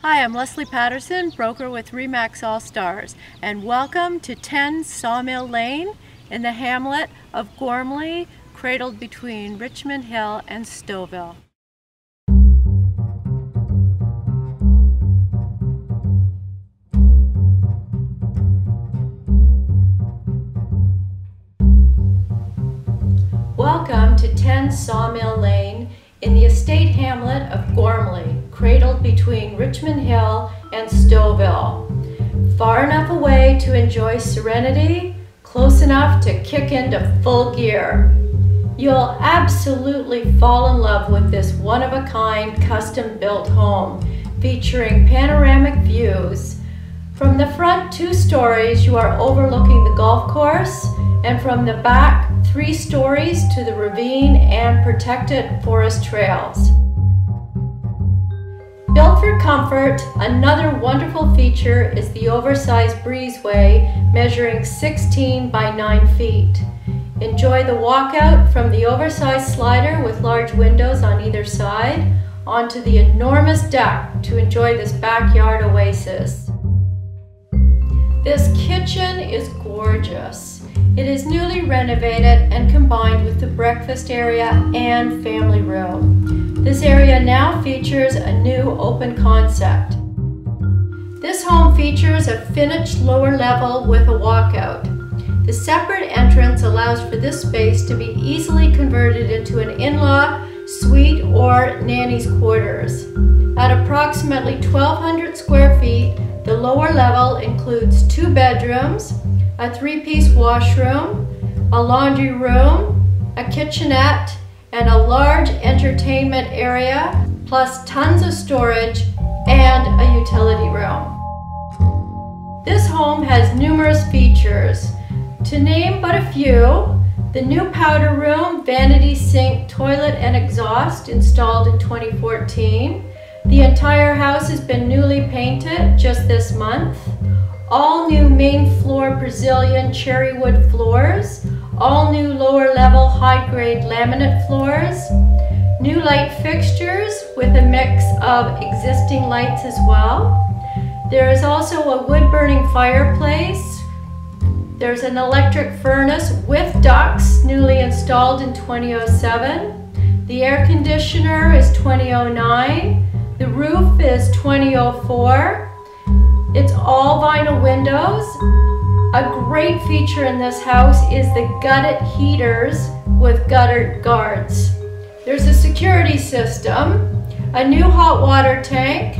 Hi, I'm Leslie Patterson, broker with RE/MAX/ALLSTARS, and welcome to 10 Sawmill Lane in the hamlet of Gormley, cradled between Richmond Hill and Stouffville. Welcome to 10 Sawmill Lane in the estate hamlet of Gormley, cradled between Richmond Hill and Stouffville. Far enough away to enjoy serenity, close enough to kick into full gear. You'll absolutely fall in love with this one-of-a-kind custom-built home, featuring panoramic views. From the front 2 stories, you are overlooking the golf course, and from the back 3 stories to the ravine and protected forest trails. Built for comfort, another wonderful feature is the oversized breezeway measuring 16 by 9 feet. Enjoy the walkout from the oversized slider with large windows on either side onto the enormous deck to enjoy this backyard oasis. This kitchen is gorgeous. It is newly renovated and combined with the breakfast area and family room. This area now features a new open concept. This home features a finished lower level with a walkout. The separate entrance allows for this space to be easily converted into an in-law suite or nanny's quarters. At approximately 1,200 square feet, the lower level includes 2 bedrooms, a 3-piece washroom, a laundry room, a kitchenette, and a large entertainment area, plus tons of storage and a utility room. This home has numerous features. To name but a few, the new powder room, vanity sink, toilet, and exhaust installed in 2014. The entire house has been newly painted just this month. All new main floor Brazilian cherry wood floors, all new lower level high grade laminate floors, new light fixtures with a mix of existing lights as well. There is also a wood burning fireplace. There's an electric furnace with ducts newly installed in 2007. The air conditioner is 2009. The roof is 2004. It's all vinyl windows. A great feature in this house is the gutted heaters with gutter guards. There's a security system, a new hot water tank.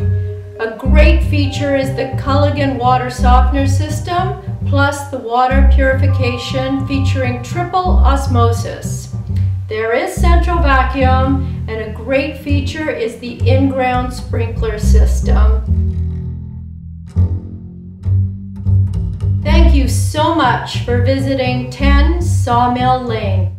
A great feature is the Culligan water softener system, plus the water purification featuring triple osmosis. There is central vacuum, and a great feature is the in-ground sprinkler system. Thank you so much for visiting 10 Sawmill Lane.